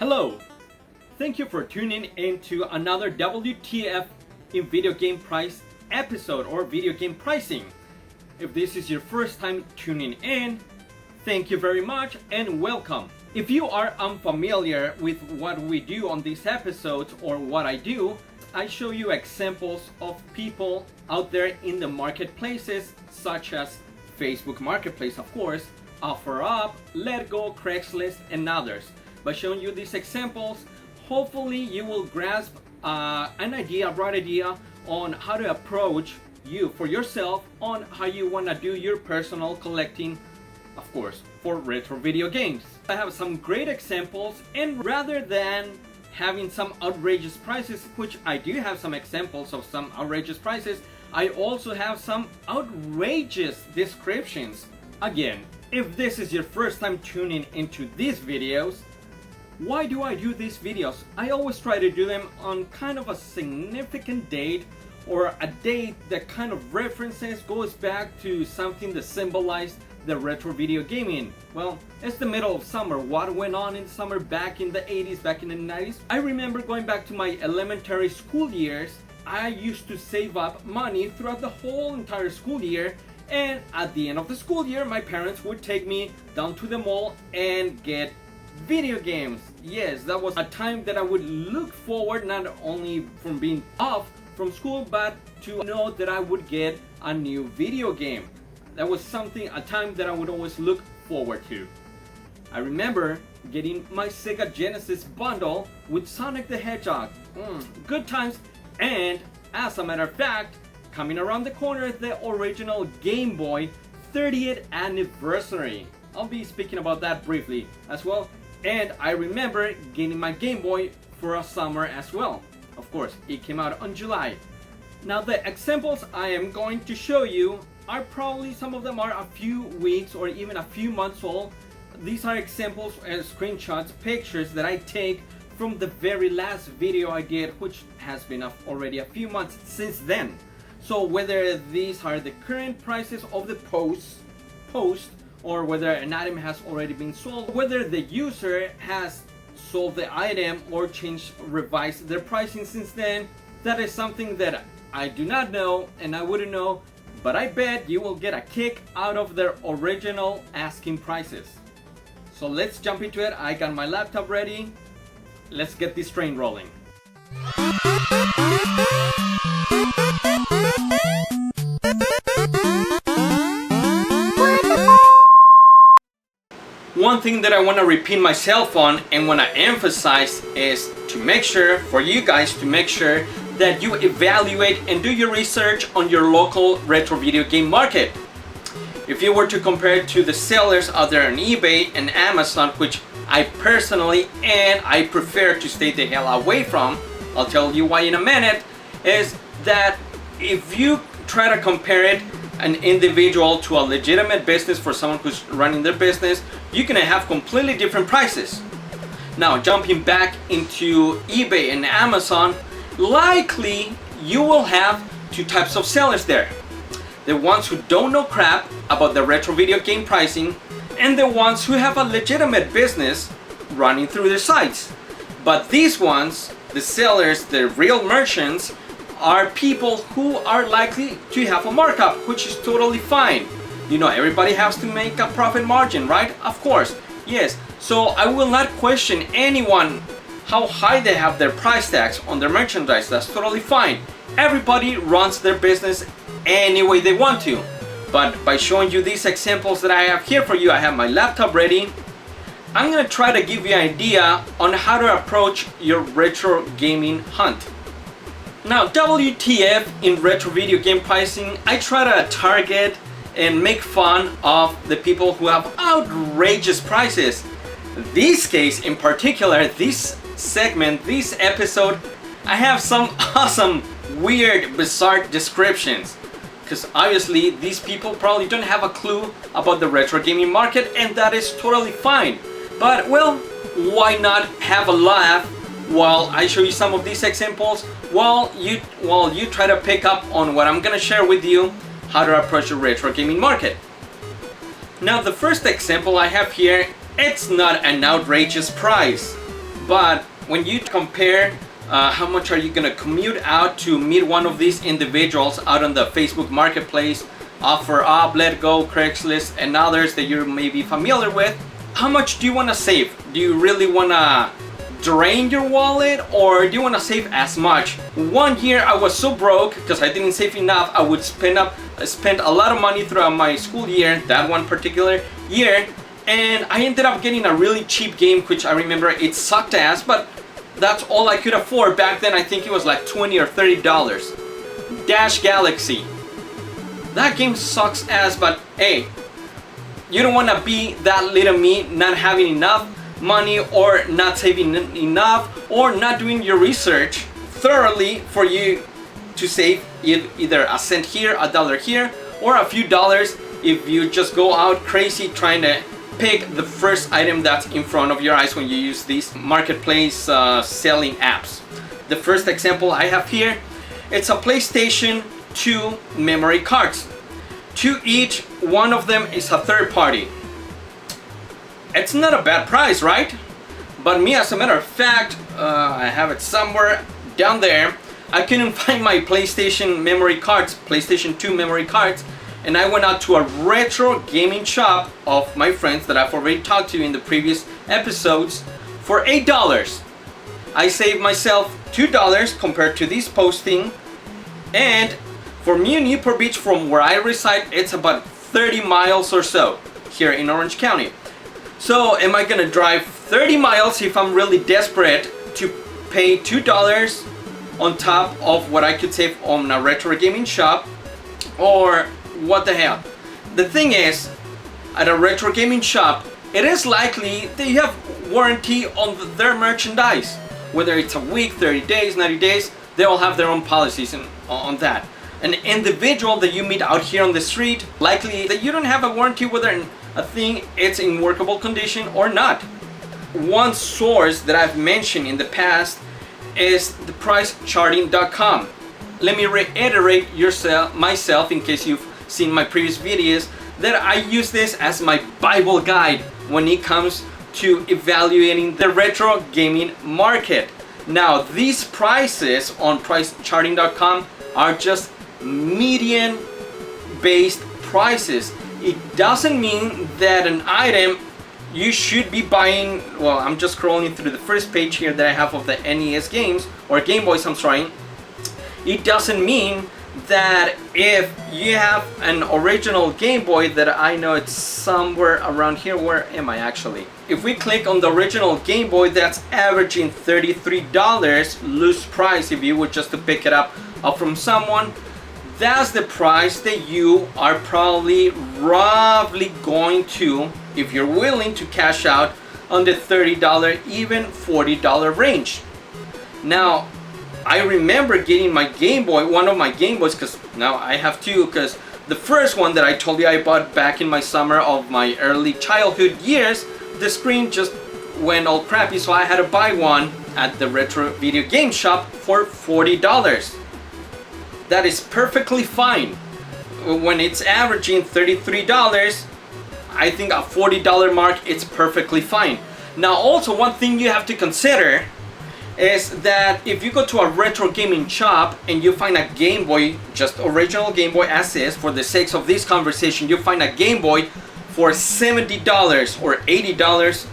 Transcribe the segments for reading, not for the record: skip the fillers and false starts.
Hello! Thank you for tuning into another WTF in video game price episode or video game pricing. If this is your first time tuning in, thank you very much and welcome. If you are unfamiliar with what we do on these episodes or what I do, I show you examples of people out there in the marketplaces such as Facebook Marketplace, of course, OfferUp, LetGo, Craigslist, and others. By showing you these examples, hopefully you will grasp an idea, a bright idea on how to approach you for yourself on how you want to do your personal collecting, of course, for retro video games. I have some great examples, and rather than having some outrageous prices, which I do have some examples of some outrageous prices, I also have some outrageous descriptions. Again, if this is your first time tuning into these videos, why do I do these videos? I always try to do them on kind of a significant date or a date that kind of references, goes back to something that symbolized the retro video gaming. Well, it's the middle of summer. What went on in summer back in the 80s, back in the 90s? I remember going back to my elementary school years. I used to save up money throughout the whole entire school year, and at the end of the school year, my parents would take me down to the mall and get video games. Yes, that was a time that I would look forward, not only from being off from school, but to know that I would get a new video game. That was a time that I would always look forward to. I remember getting my Sega Genesis bundle with Sonic the Hedgehog. Good times. And as a matter of fact, coming around the corner, the original Game Boy 30th anniversary. I'll be speaking about that briefly as well. And I remember getting my Game Boy for a summer as well. Of course, it came out on July. Now the examples I am going to show you are probably, some of them are a few weeks or even a few months old. These are examples and screenshots, pictures that I take from the very last video I did, which has been already a few months since then. So whether these are the current prices of the post, or whether an item has already been sold, whether the user has sold the item or revised their pricing since then, that is something that I do not know and I wouldn't know, but I bet you will get a kick out of their original asking prices. So let's jump into it. I got my laptop ready. Let's get this train rolling. One thing that I want to repeat myself on and want to emphasize is to make sure, for you guys to make sure that you evaluate and do your research on your local retro video game market. If you were to compare it to the sellers out there on eBay and Amazon, which I personally and I prefer to stay the hell away from, I'll tell you why in a minute, is that if you try to compare it an individual to a legitimate business, for someone who's running their business, you're gonna have completely different prices. Now, jumping back into eBay and Amazon, likely you will have two types of sellers there. The ones who don't know crap about the retro video game pricing, and the ones who have a legitimate business running through their sites. But these ones, the sellers, the real merchants, are people who are likely to have a markup, which is totally fine. You know, everybody has to make a profit margin, right? Of course, yes. So I will not question anyone how high they have their price tags on their merchandise. That's totally fine. Everybody runs their business any way they want to. But by showing you these examples that I have here for you, I have my laptop ready. I'm gonna try to give you an idea on how to approach your retro gaming hunt. Now, WTF in retro video game pricing, I try to target and make fun of the people who have outrageous prices. This case in particular, this segment, this episode, I have some awesome, weird, bizarre descriptions. Because obviously these people probably don't have a clue about the retro gaming market, and that is totally fine. But well, why not have a laugh while I show you some of these examples, while you try to pick up on what I'm gonna share with you, how to approach the retro gaming market. Now the first example I have here, it's not an outrageous price, But when you compare how much are you gonna commute out to meet one of these individuals out on the Facebook Marketplace, OfferUp, LetGo, Craigslist, and others that you may be familiar with, how much do you want to save? Do you really want to drain your wallet, or do you want to save as much? One year I was so broke because I didn't save enough. I would spend a lot of money throughout my school year, that one particular year, and I ended up getting a really cheap game, which I remember it sucked ass, but that's all I could afford. Back then I think it was like $20 or $30. Dash Galaxy. That game sucks ass, but hey, you don't want to be that little me, not having enough money, or not saving enough, or not doing your research thoroughly for you to save either a cent here, a dollar here, or a few dollars if you just go out crazy trying to pick the first item that's in front of your eyes when you use these marketplace selling apps. The first example I have here, it's a PlayStation 2 memory cards. To each, one of them is a third party. It's not a bad price, right? But me, as a matter of fact, I have it somewhere down there. I couldn't find my PlayStation memory cards, PlayStation 2 memory cards, and I went out to a retro gaming shop of my friends that I've already talked to in the previous episodes for $8. I saved myself $2 compared to this posting, and for me in Newport Beach, from where I reside, it's about 30 miles or so here in Orange County. So am I gonna drive 30 miles if I'm really desperate to pay $2 on top of what I could save on a retro gaming shop, or what the hell? The thing is, at a retro gaming shop, it is likely that you have warranty on their merchandise. Whether it's a week, 30 days, 90 days, they all have their own policies on that. An individual that you meet out here on the street, likely that you don't have a warranty whether a thing is in workable condition or not. One source that I've mentioned in the past is the pricecharting.com. Let me reiterate myself in case you've seen my previous videos, that I use this as my Bible guide when it comes to evaluating the retro gaming market. Now, these prices on pricecharting.com are just median based prices. It doesn't mean that an item you should be buying. Well, I'm just scrolling through the first page here that I have of the NES games, or Game Boys, I'm sorry. It doesn't mean that if you have an original Game Boy, that I know it's somewhere around here. Where am I actually? If we click on the original Game Boy, that's averaging $33 loose price if you were just to pick it up from someone. That's the price that you are probably roughly going to, if you're willing to cash out on the $30, even $40 range. Now, I remember getting my Game Boy, one of my Game Boys, because now I have two, because the first one that I told you I bought back in my summer of my early childhood years, the screen just went all crappy, so I had to buy one at the retro video game shop for $40. That is perfectly fine. When it's averaging $33, I think a $40 mark, it's perfectly fine. Now also, one thing you have to consider is that if you go to a retro gaming shop and you find a Game Boy, just original Game Boy as is, for the sake of this conversation, you find a Game Boy for $70 or $80,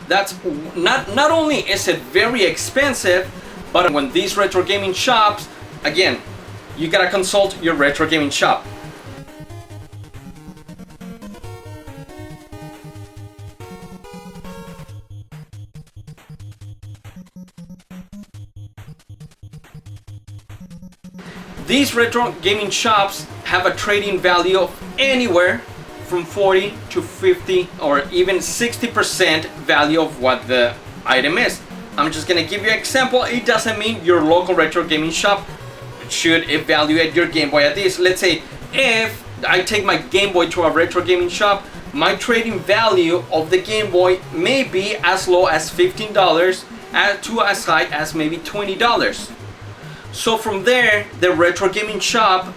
that's not only is it very expensive, but when these retro gaming shops, again, you gotta consult your retro gaming shop. These retro gaming shops have a trading value of anywhere from 40 to 50 or even 60% value of what the item is. I'm just gonna give you an example. It doesn't mean your local retro gaming shop should evaluate your Game Boy at this. Let's say if I take my Game Boy to a retro gaming shop, my trading value of the Game Boy may be as low as $15 to as high as maybe $20. So from there, the retro gaming shop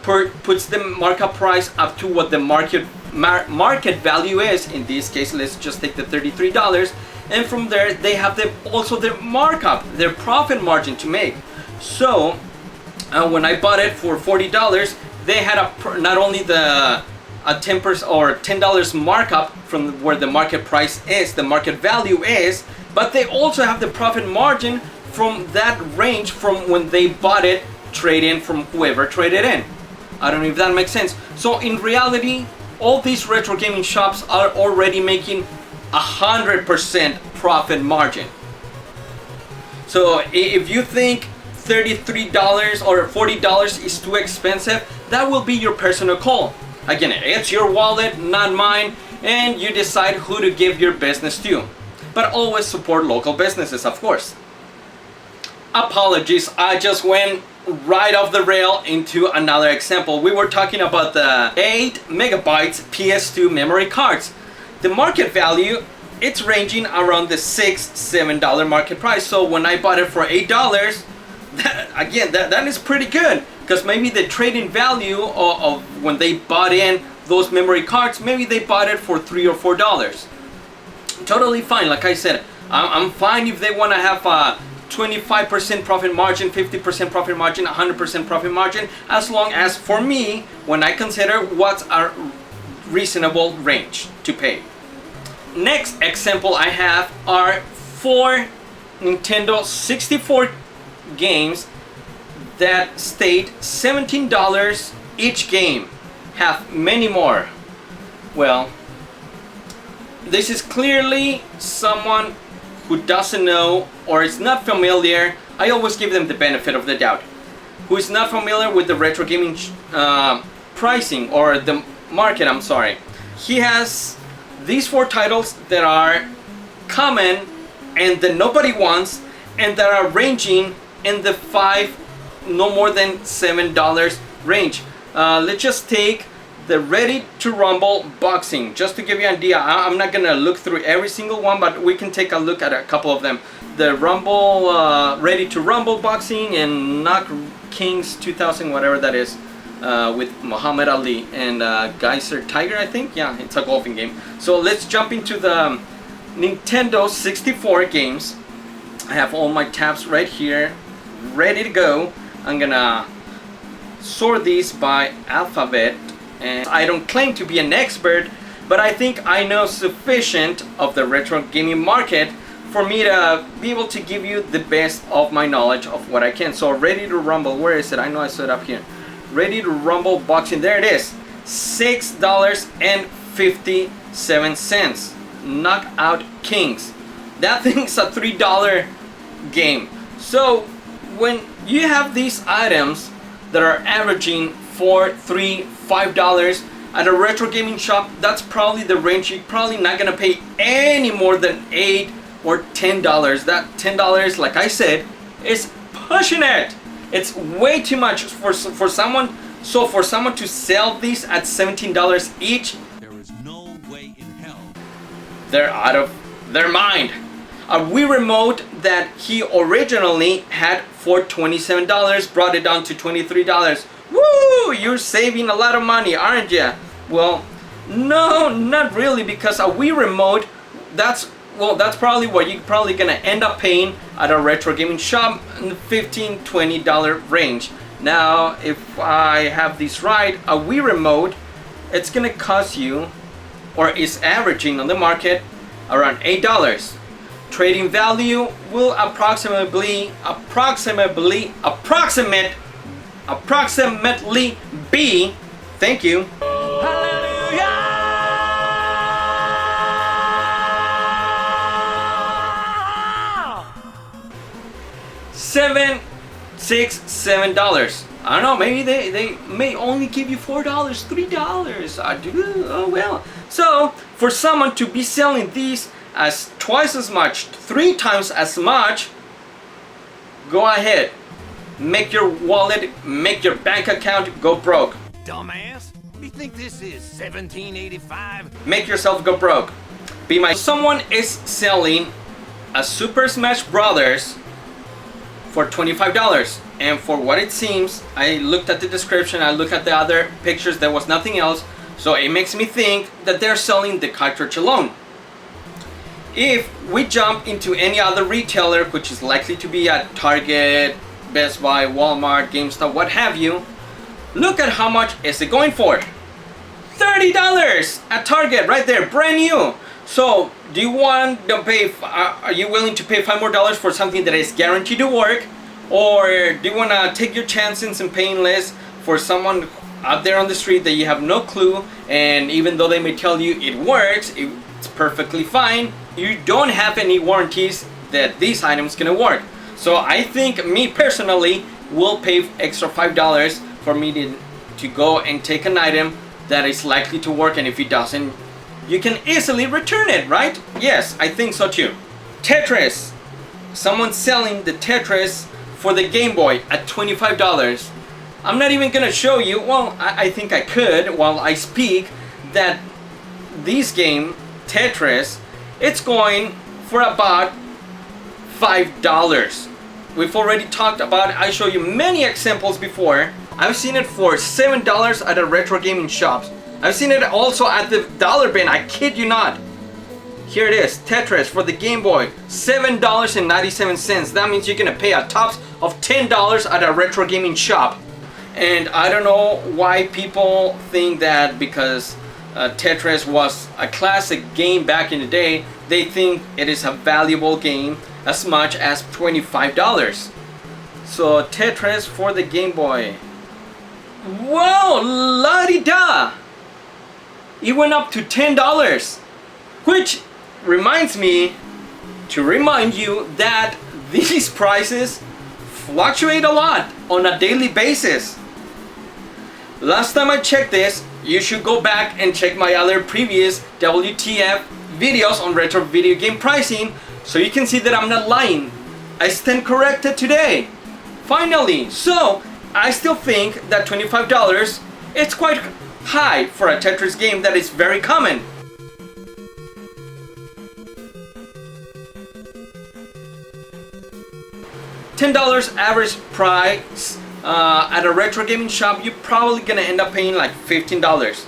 puts the markup price up to what the market value is. In this case, let's just take the $33, and from there they have also their markup, their profit margin to make. So when I bought it for $40, they had not only a 10% or $10 markup from where the market price is, the market value is, but they also have the profit margin from that range from when they bought it, trade in from whoever traded in. I don't know if that makes sense. So in reality, all these retro gaming shops are already making 100% profit margin. So if you think $33 or $40 is too expensive, that will be your personal call. Again, it's your wallet, not mine, and you decide who to give your business to. But always support local businesses, of course. Apologies, I just went right off the rail into another example. We were talking about the 8 megabytes PS2 memory cards. The market value, it's ranging around the $6-7 market price. So when I bought it for $8, that is pretty good, because maybe the trading value of when they bought in those memory cards, maybe they bought it for $3 or $4. Totally fine. Like I said, I'm fine if they want to have a 25% profit margin, 50% profit margin, 100% profit margin, as long as, for me, when I consider what's a reasonable range to pay. Next example I have are 4 Nintendo 64 games that state $17 each game. Have many more. Well, this is clearly someone who doesn't know or is not familiar. I always give them the benefit of the doubt. Who is not familiar with the retro gaming pricing or the market, I'm sorry. He has these 4 titles that are common and that nobody wants, and that are ranging in the no more than $7 range. Let's just take the Ready to Rumble boxing, just to give you an idea. I'm not gonna look through every single one, but we can take a look at a couple of them. The Rumble, Ready to Rumble boxing, and Knock Kings 2000, whatever that is, with Muhammad Ali and Geyser Tiger, I think. Yeah, it's a golfing game. So let's jump into the Nintendo 64 games. I have all my tabs right here, ready to go. I'm gonna sort these by alphabet, and I don't claim to be an expert, but I think I know sufficient of the retro gaming market for me to be able to give you the best of my knowledge of what I can. So Ready to Rumble, where is it? I know I saw it up here. Ready to Rumble boxing, there it is, $6.57. Knockout Kings. That thing's a $3 game. So when you have these items that are averaging $4, $3, $5 at a retro gaming shop, that's probably the range. You're probably not gonna pay any more than $8 or $10. That $10, like I said, is pushing it. It's way too much for someone. So for someone to sell these at $17 each, there is no way in hell. They're out of their mind. A Wii remote that he originally had for $27 brought it down to $23. Woo! You're saving a lot of money, aren't you? Well, no, not really, because a Wii remote, that's probably what you're probably gonna end up paying at a retro gaming shop in the $15, $20 range. Now, if I have this right, a Wii remote, it's gonna cost you, or is averaging on the market, around $8. Trading value will approximately be, thank you, $7. I don't know, maybe they may only give you $4, $3. Oh well. So for someone to be selling these as twice as much, 3 times as much, go ahead, make your wallet, make your bank account go broke. Dumbass, you think this is 1785? Make yourself go broke. Someone is selling a Super Smash Brothers for $25, and for what it seems, I looked at the description, I looked at the other pictures, there was nothing else, so it makes me think that they're selling the cartridge alone. if we jump into any other retailer, which is likely to be at Target, Best Buy, Walmart, GameStop, what have you, look at how much is it going for. $30 at Target, right there, brand new. So do you want to pay, are you willing to pay $5 more for something that is guaranteed to work? Or do you want to take your chances and paying less for someone out there on the street that you have no clue, and even though they may tell you it works, it's perfectly fine, you don't have any warranties that these items gonna work. So I think me personally will pay extra $5 for me to go and take an item that is likely to work, and if it doesn't, you can easily return it, right? Yes, I think so too. Tetris. Someone's selling the Tetris for the Game Boy at $25. I'm not even gonna show you, well, I think I could while I speak, that this game, Tetris, it's going for about $5. We've already talked about it. I show you many examples before. I've seen it for $7 at a retro gaming shops. I've seen it also at the dollar bin, I kid you not. Here it is, Tetris for the Game Boy, $7.97. That means you're gonna pay a tops of $10 at a retro gaming shop. And I don't know why people think that because Tetris was a classic game back in the day, they think it is a valuable game as much as $25. So Tetris for the Game Boy. Whoa, la-di-da! It went up to $10, which reminds me to remind you that these prices fluctuate a lot on a daily basis. Last time I checked this, you should go back and check my other previous WTF videos on retro video game pricing so you can see that I'm not lying. I stand corrected today. Finally, so I still think that $25 it's quite high for a Tetris game that is very common. $10 average price at a retro gaming shop, you're probably gonna end up paying like $15.